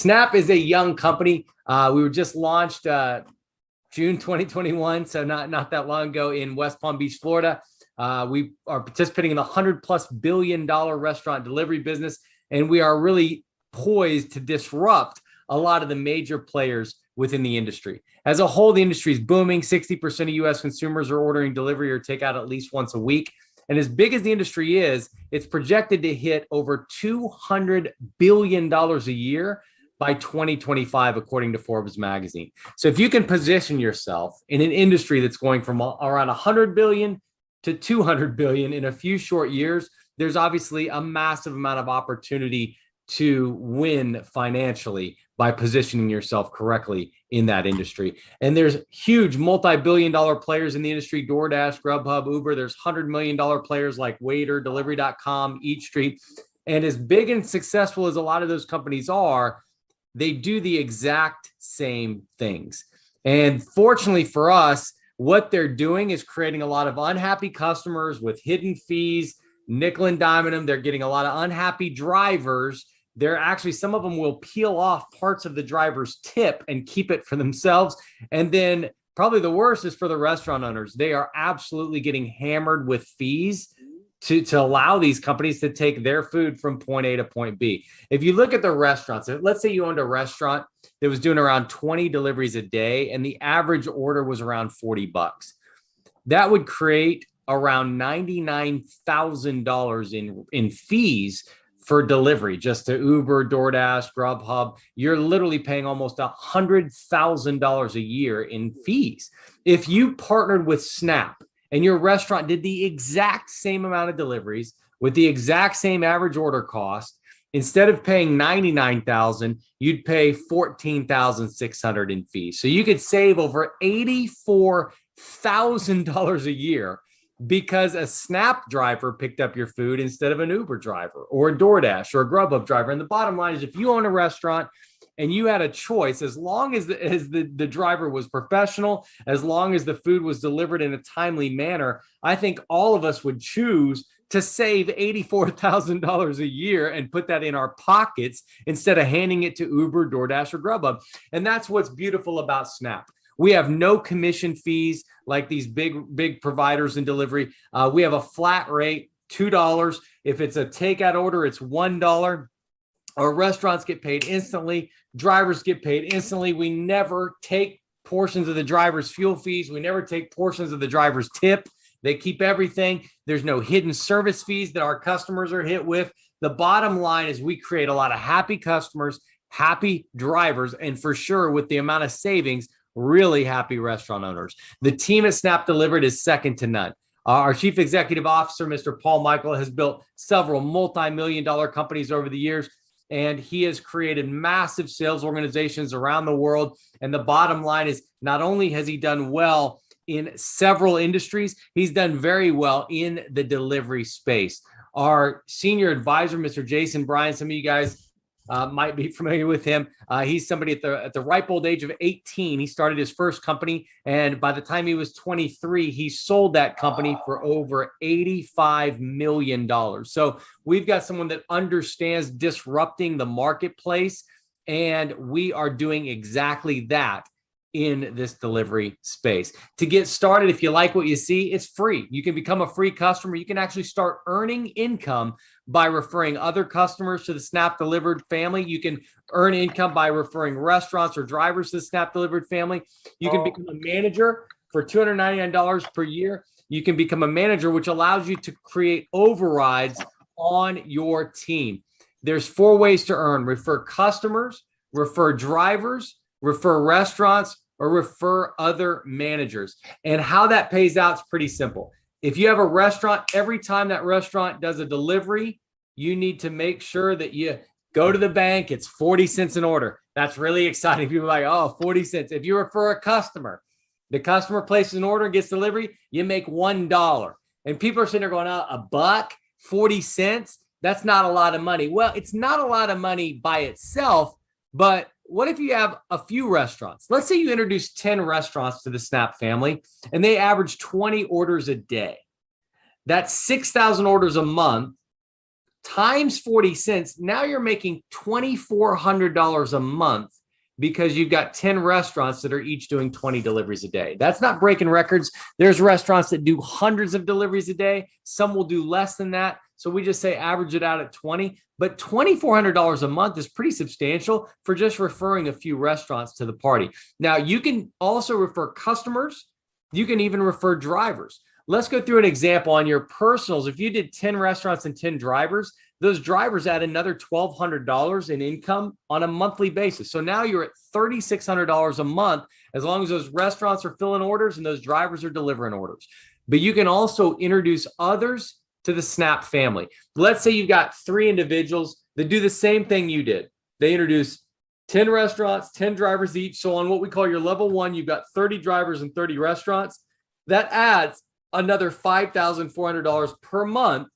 Snap is a young company. We were just launched June 2021, so not that long ago in West Palm Beach, Florida. We are participating in the $100+ billion restaurant delivery business, and we are really poised to disrupt a lot of the major players within the industry. As a whole, the industry is booming. 60% of U.S. consumers are ordering delivery or takeout at least once a week. And as big as the industry is, it's projected to hit over $200 billion a year by 2025, according to Forbes magazine. So if you can position yourself in an industry that's going from around 100 billion to 200 billion in a few short years, there's obviously a massive amount of opportunity to win financially by positioning yourself correctly in that industry. And there's huge multi-billion-dollar players in the industry: DoorDash, Grubhub, Uber. There's $100 million players like Waiter, Delivery.com, EatStreet. And as big and successful as a lot of those companies are, they do the exact same things. And fortunately for us, what they're doing is creating a lot of unhappy customers with hidden fees, nickel and diming them. They're getting a lot of unhappy drivers. They're actually, some of them will peel off parts of the driver's tip and keep it for themselves. And then probably the worst is for the restaurant owners. They are absolutely getting hammered with fees to allow these companies to take their food from point A to point B. If you look at the restaurants, let's say you owned a restaurant that was doing around 20 deliveries a day and the average order was around $40. That would create around $99,000 in fees for delivery, just to Uber, DoorDash, Grubhub. You're literally paying almost $100,000 a year in fees. If you partnered with Snap and your restaurant did the exact same amount of deliveries with the exact same average order cost, instead of paying $99,000, you'd pay $14,600 in fees. So you could save over $84,000 a year because a Snap driver picked up your food instead of an Uber driver or a DoorDash or a Grubhub driver. And the bottom line is, if you own a restaurant and you had a choice, as long as the driver was professional, as long as the food was delivered in a timely manner, I think all of us would choose to save $84,000 a year and put that in our pockets instead of handing it to Uber, DoorDash, or Grubhub. And that's what's beautiful about Snap. We have no commission fees like these big providers in delivery. We have a flat rate, $2. If it's a takeout order, it's $1. Our restaurants get paid instantly. Drivers get paid instantly. We never take portions of the driver's fuel fees. We never take portions of the driver's tip. They keep everything. There's no hidden service fees that our customers are hit with. The bottom line is we create a lot of happy customers, happy drivers, and for sure, with the amount of savings, really happy restaurant owners. The team at Snap Delivered is second to none. Our Chief Executive Officer, Mr. Paul Michael, has built several multi-million-dollar companies over the years, and he has created massive sales organizations around the world. And the bottom line is, not only has he done well in several industries, he's done very well in the delivery space. Our senior advisor, Mr. Jason Bryan, some of you guys might be familiar with him. He's somebody at the ripe old age of 18. He started his first company, and by the time he was 23, he sold that company for over $85 million. So we've got someone that understands disrupting the marketplace, and we are doing exactly that in this delivery space. To get started, if you like what you see, it's free. You can become a free customer. You can actually start earning income by referring other customers to the Snap Delivered family. You can earn income by referring restaurants or drivers to the Snap Delivered family. You can become a manager for $299 per year. You can become a manager, which allows you to create overrides on your team. There's 4 ways to earn: refer customers, refer drivers, refer restaurants, or refer other managers. And how that pays out is pretty simple. If you have a restaurant, every time that restaurant does a delivery, you need to make sure that you go to the bank. It's 40 cents an order. That's really exciting. People are like, oh, 40 cents. If you refer a customer, the customer places an order and gets delivery, you make $1. And people are sitting there going, oh, $1, 40 cents? That's not a lot of money. Well, it's not a lot of money by itself, but what if you have a few restaurants? Let's say you introduce 10 restaurants to the Snap family and they average 20 orders a day. That's 6,000 orders a month times 40 cents. Now you're making $2,400 a month because you've got 10 restaurants that are each doing 20 deliveries a day. That's not breaking records. There's restaurants that do hundreds of deliveries a day. Some will do less than that. So we just say average it out at 20, but $2,400 a month is pretty substantial for just referring a few restaurants to the party. Now you can also refer customers. You can even refer drivers. Let's go through an example on your personals. If you did 10 restaurants and 10 drivers, those drivers add another $1,200 in income on a monthly basis. So now you're at $3,600 a month, as long as those restaurants are filling orders and those drivers are delivering orders. But you can also introduce others to the Snap family. Let's say you've got 3 individuals that do the same thing you did. They introduce 10 restaurants, 10 drivers each. So on what we call your level 1, you've got 30 drivers and 30 restaurants. That adds another $5,400 per month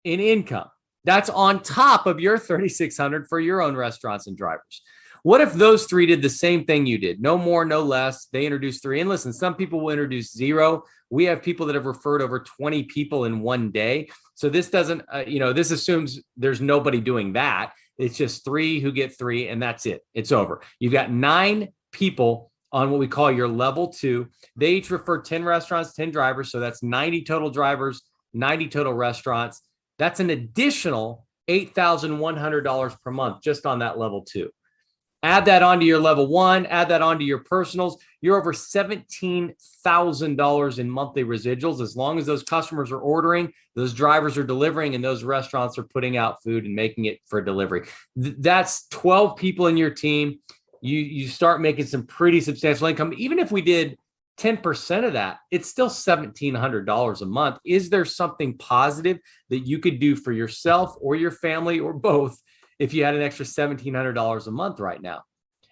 in income. That's on top of your $3,600 for your own restaurants and drivers. What if those 3 did the same thing you did? No more, no less. They introduced 3. And listen, some people will introduce 0. We have people that have referred over 20 people in one day. So this doesn't, this assumes there's nobody doing that. It's just 3 who get 3 and that's it. It's over. You've got 9 people on what we call your level 2. They each refer 10 restaurants, 10 drivers. So that's 90 total drivers, 90 total restaurants. That's an additional $8,100 per month just on that level 2. Add that onto your level 1, add that onto your personals. You're over $17,000 in monthly residuals as long as those customers are ordering, those drivers are delivering, and those restaurants are putting out food and making it for delivery. That's 12 people in your team. You start making some pretty substantial income. Even if we did 10% of that, it's still $1,700 a month. Is there something positive that you could do for yourself or your family or both if you had an extra $1,700 a month right now?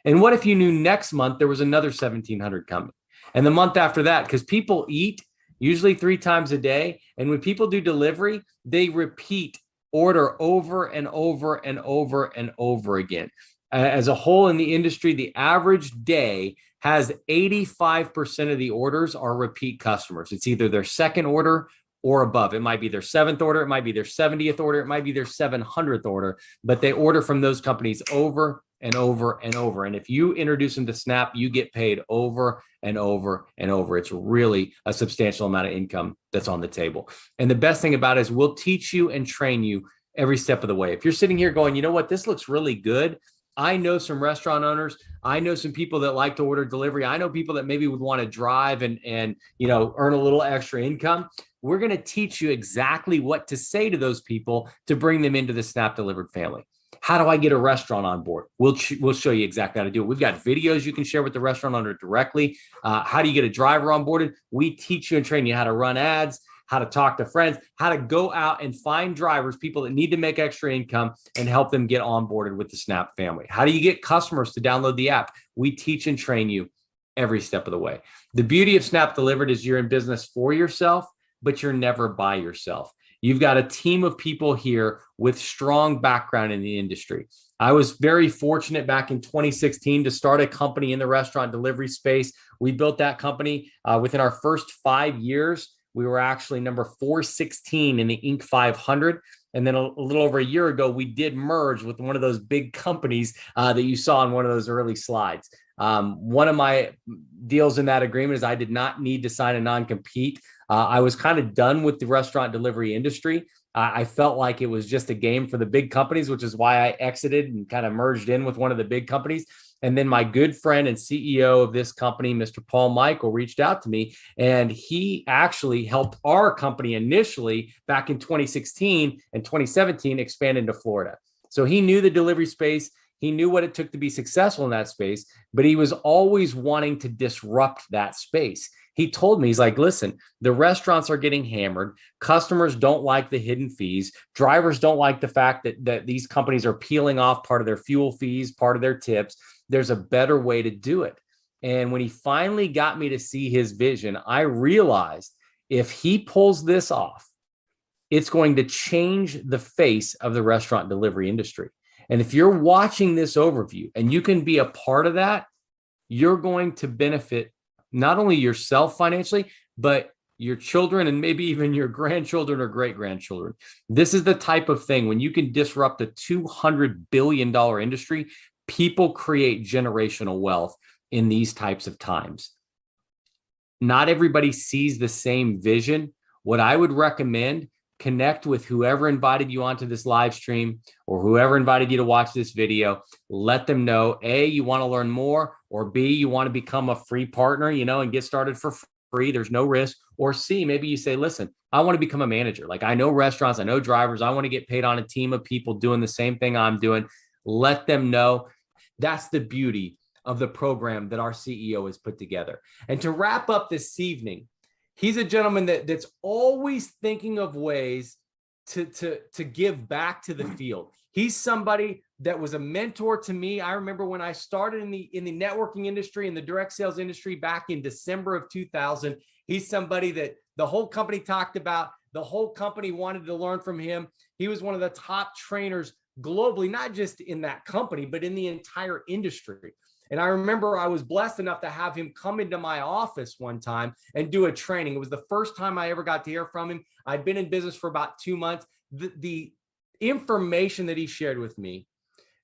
And what if you knew next month there was another $1,700 coming? And the month after that, because people eat usually 3 times a day. And when people do delivery, they repeat order over and over and over and over again. As a whole in the industry, the average day has 85% of the orders are repeat customers. It's either their second order or above. It might be their 7th order. It might be their 70th order. It might be their 700th order, but they order from those companies over and over and over. And if you introduce them to Snap, you get paid over and over and over. It's really a substantial amount of income that's on the table. And the best thing about it is we'll teach you and train you every step of the way. If you're sitting here going, you know what, this looks really good. I know some restaurant owners. I know some people that like to order delivery. I know people that maybe would want to drive and earn a little extra income. We're going to teach you exactly what to say to those people to bring them into the Snap Delivered family. How do I get a restaurant on board? We'll show you exactly how to do it. We've got videos you can share with the restaurant owner directly. How do you get a driver onboarded? We teach you and train you how to run ads, how to talk to friends, how to go out and find drivers, people that need to make extra income, and help them get onboarded with the Snap family. How do you get customers to download the app? We teach and train you every step of the way. The beauty of Snap Delivered is you're in business for yourself, but you're never by yourself. You've got a team of people here with strong background in the industry. I was very fortunate back in 2016 to start a company in the restaurant delivery space. We built that company within our first 5 years. We were actually number 416 in the Inc. 500. And then a little over a year ago, we did merge with one of those big companies that you saw in one of those early slides. One of my deals in that agreement is I did not need to sign a non-compete. I was kind of done with the restaurant delivery industry. I felt like it was just a game for the big companies, which is why I exited and kind of merged in with one of the big companies. And then my good friend and CEO of this company, Mr. Paul Michael, reached out to me, and he actually helped our company initially back in 2016 and 2017 expand into Florida. So he knew the delivery space. He knew what it took to be successful in that space, but he was always wanting to disrupt that space. He told me, he's like, listen, the restaurants are getting hammered. Customers don't like the hidden fees. Drivers don't like the fact that these companies are peeling off part of their fuel fees, part of their tips. There's a better way to do it. And when he finally got me to see his vision, I realized if he pulls this off, it's going to change the face of the restaurant delivery industry. And if you're watching this overview and you can be a part of that, you're going to benefit not only yourself financially, but your children, and maybe even your grandchildren or great-grandchildren. This is the type of thing when you can disrupt a $200 billion industry, people create generational wealth in these types of times. Not everybody sees the same vision. What I would recommend, connect with whoever invited you onto this live stream or whoever invited you to watch this video. Let them know, A, you want to learn more, or B, you want to become a free partner, and get started for free. There's no risk. Or C, maybe you say, listen, I want to become a manager. Like, I know restaurants, I know drivers. I want to get paid on a team of people doing the same thing I'm doing. Let them know. That's the beauty of the program that our CEO has put together. And to wrap up this evening, he's a gentleman that's always thinking of ways to give back to the field. He's somebody that was a mentor to me. I remember when I started in the networking industry, in the direct sales industry back in December of 2000. He's somebody that the whole company talked about. The whole company wanted to learn from him. He was one of the top trainers globally, not just in that company, but in the entire industry. And I remember I was blessed enough to have him come into my office one time and do a training. It was the first time I ever got to hear from him. I'd been in business for about 2 months. The information that he shared with me,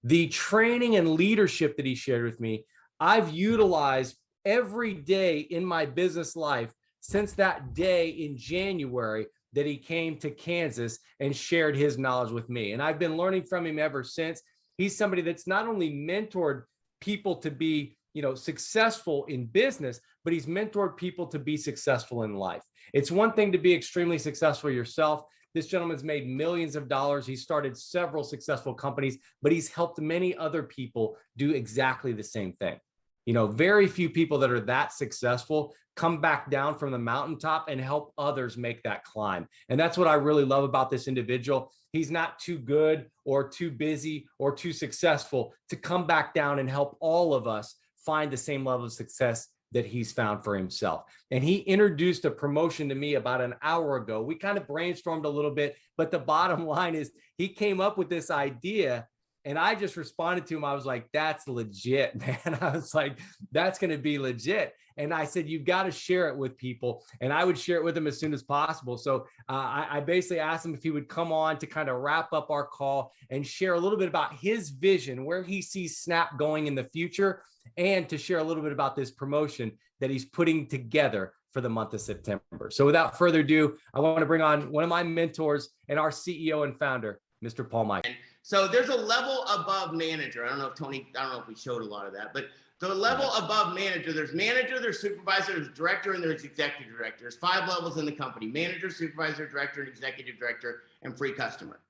the training and leadership that he shared with me, I've utilized every day in my business life since that day in January that he came to Kansas and shared his knowledge with me. And I've been learning from him ever since. He's somebody that's not only mentored people to be, successful in business, but he's mentored people to be successful in life. It's one thing to be extremely successful yourself. This gentleman's made millions of dollars. He started several successful companies, but he's helped many other people do exactly the same thing. Very few people that are that successful come back down from the mountaintop and help others make that climb. And that's what I really love about this individual. He's not too good or too busy or too successful to come back down and help all of us find the same level of success that he's found for himself. And he introduced a promotion to me about an hour ago. We kind of brainstormed a little bit, but the bottom line is he came up with this idea. And I just responded to him. I was like, that's legit, man. I was like, that's going to be legit. And I said, you've got to share it with people. And I would share it with him as soon as possible. So I basically asked him if he would come on to kind of wrap up our call and share a little bit about his vision, where he sees Snap going in the future, and to share a little bit about this promotion that he's putting together for the month of September. So without further ado, I want to bring on one of my mentors and our CEO and founder, Mr. Paul Mike. So there's a level above manager. I don't know if we showed a lot of that, but the level above manager, there's supervisor, there's director, and there's executive director. There's 5 levels in the company: manager, supervisor, director, and executive director, and free customer.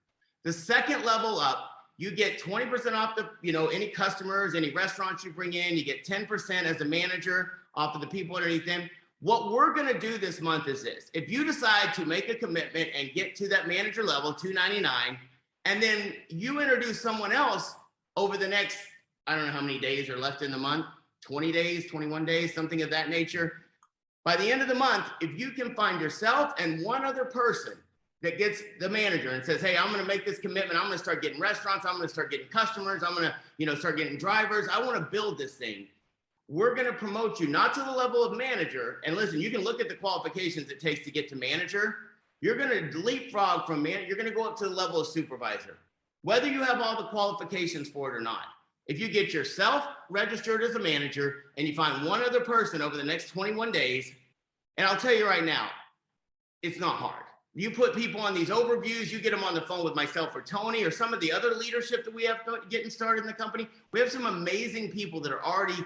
The second level up, you get 20% off any customers, any restaurants you bring in. You get 10% as a manager off of the people underneath them. What we're going to do this month is this: if you decide to make a commitment and get to that manager level, $299, and then you introduce someone else over the next, I don't know how many days are left in the month, 20 days, 21 days, something of that nature. By the end of the month, if you can find yourself and one other person that gets the manager and says, hey, I'm going to make this commitment. I'm going to start getting restaurants. I'm going to start getting customers. I'm going to, start getting drivers. I want to build this thing. We're going to promote you, not to the level of manager. And listen, you can look at the qualifications it takes to get to manager. You're going to leapfrog from manager. You're going to go up to the level of supervisor, whether you have all the qualifications for it or not. If you get yourself registered as a manager and you find one other person over the next 21 days, and I'll tell you right now, it's not hard. You put people on these overviews, you get them on the phone with myself or Tony or some of the other leadership that we have getting started in the company. We have some amazing people that are already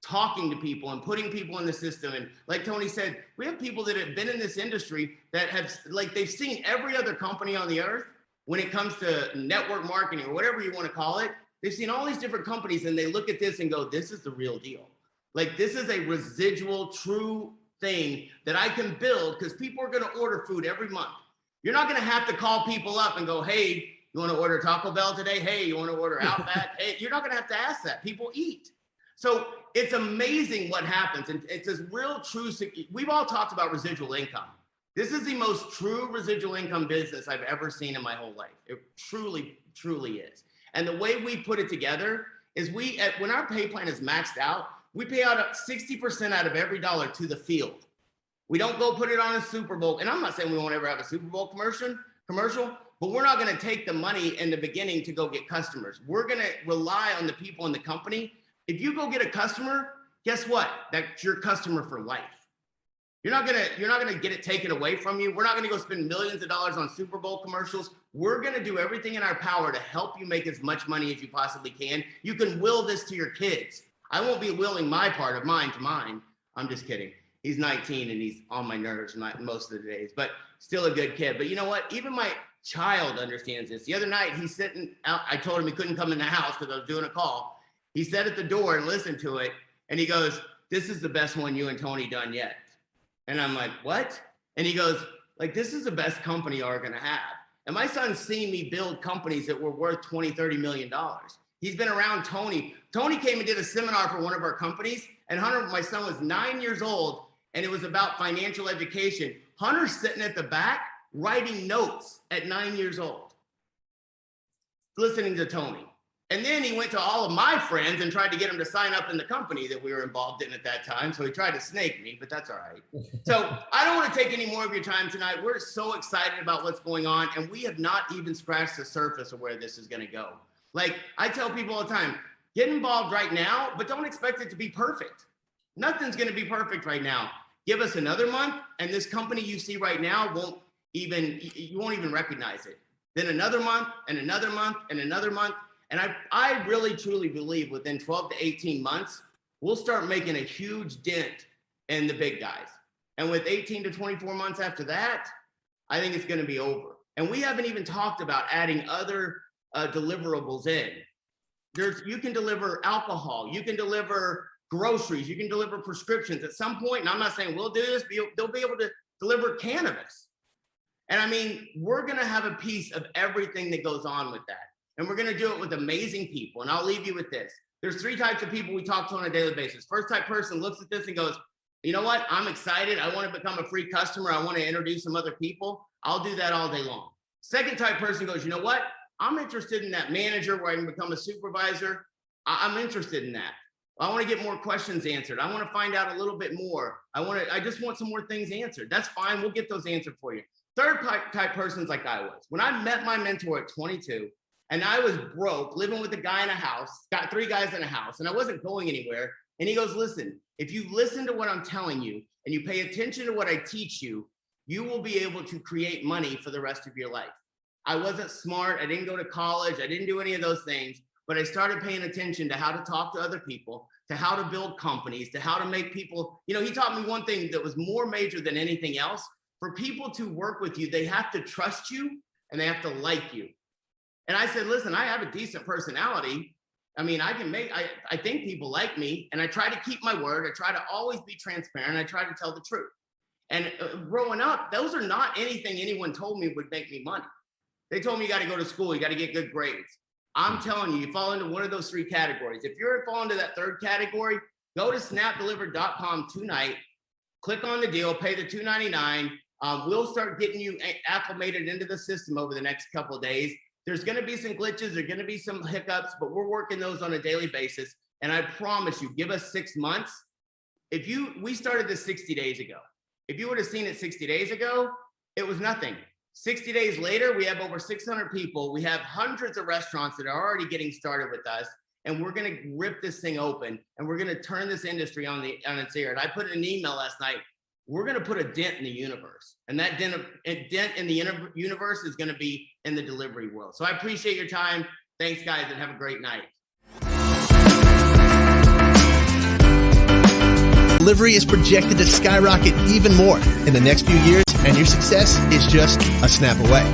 talking to people and putting people in the system. And like Tony said, we have people that have been in this industry that have, they've seen every other company on the earth when it comes to network marketing or whatever you want to call it. They've seen all these different companies and they look at this and go, this is the real deal. This is a residual true thing that I can build, because people are going to order food every month. You're not going to have to call people up and go, hey, you want to order Taco Bell today? Hey, you want to order Outback? Hey, you're not going to have to ask that. People eat. So it's amazing what happens. And it's this real true, we've all talked about residual income. This is the most true residual income business I've ever seen in my whole life. It truly, truly is. And the way we put it together is when our pay plan is maxed out, we pay out 60% out of every dollar to the field. We don't go put it on a Super Bowl. And I'm not saying we won't ever have a Super Bowl commercial, but we're not going to take the money in the beginning to go get customers. We're going to rely on the people in the company. If you go get a customer, guess what? That's your customer for life. You're not gonna get it taken away from you. We're not gonna go spend millions of dollars on Super Bowl commercials. We're gonna do everything in our power to help you make as much money as you possibly can. You can will this to your kids. I won't be willing my part of mine to mine. I'm just kidding. He's 19 and he's on my nerves most of the days, but still a good kid. But you know what? Even my child understands this. The other night he's sitting out. I told him he couldn't come in the house because I was doing a call. He sat at the door and listened to it, and he goes, "This is the best one you and Tony done yet." And I'm like, what? And he goes, like, this is the best company you're going to have. And my son's seen me build companies that were worth $20, $30 million. He's been around Tony. Tony came and did a seminar for one of our companies. And Hunter, my son, was 9 years old, and it was about financial education. Hunter's sitting at the back writing notes at 9 years old, listening to Tony. And then he went to all of my friends and tried to get them to sign up in the company that we were involved in at that time. So he tried to snake me, but that's all right. So I don't want to take any more of your time tonight. We're so excited about what's going on, and we have not even scratched the surface of where this is going to go. Like I tell people all the time, get involved right now, but don't expect it to be perfect. Nothing's going to be perfect right now. Give us another month, and this company you see right now you won't even recognize it. Then another month, and another month, and another month. And I really, truly believe within 12 to 18 months, we'll start making a huge dent in the big guys. And with 18 to 24 months after that, I think it's going to be over. And we haven't even talked about adding other deliverables in. You can deliver alcohol, you can deliver groceries, you can deliver prescriptions at some point. And I'm not saying we'll do this, but they'll be able to deliver cannabis. And I mean, we're going to have a piece of everything that goes on with that. And we're going to do it with amazing people. And I'll leave you with this. There's three types of people we talk to on a daily basis. First type person looks at this and goes, you know what? I'm excited. I want to become a free customer. I want to introduce some other people. I'll do that all day long. Second type person goes, you know what? I'm interested in that manager where I can become a supervisor. I'm interested in that. I want to get more questions answered. I want to find out a little bit more. I just want some more things answered. That's fine. We'll get those answered for you. Third type person's like I was. When I met my mentor at 22, and I was broke, living with a guy in a house, got 3 guys in a house, and I wasn't going anywhere. And he goes, listen, if you listen to what I'm telling you and you pay attention to what I teach you, you will be able to create money for the rest of your life. I wasn't smart. I didn't go to college. I didn't do any of those things, but I started paying attention to how to talk to other people, to how to build companies, to how to make people, he taught me one thing that was more major than anything else. For people to work with you, they have to trust you and they have to like you. And I said, listen, I have a decent personality. I mean, I think people like me, and I try to keep my word. I try to always be transparent. I try to tell the truth. And growing up, those are not anything anyone told me would make me money. They told me you got to go to school. You got to get good grades. I'm telling you, you fall into one of those 3 categories. If you're falling into that 3rd category, go to snapdelivered.com tonight, click on the deal, pay the $2.99. We'll start getting you acclimated into the system over the next couple of days. There's going to be some glitches. There's going to be some hiccups, but we're working those on a daily basis. And I promise you, give us 6 months. We started this 60 days ago. If you would have seen it 60 days ago, it was nothing. 60 days later, we have over 600 people. We have hundreds of restaurants that are already getting started with us. And we're going to rip this thing open, and we're going to turn this industry on its ear. And I put in an email last night. We're going to put a dent in the universe. And that dent in the universe is going to be in the delivery world. So I appreciate your time. Thanks, guys, and have a great night. Delivery is projected to skyrocket even more in the next few years, and your success is just a snap away.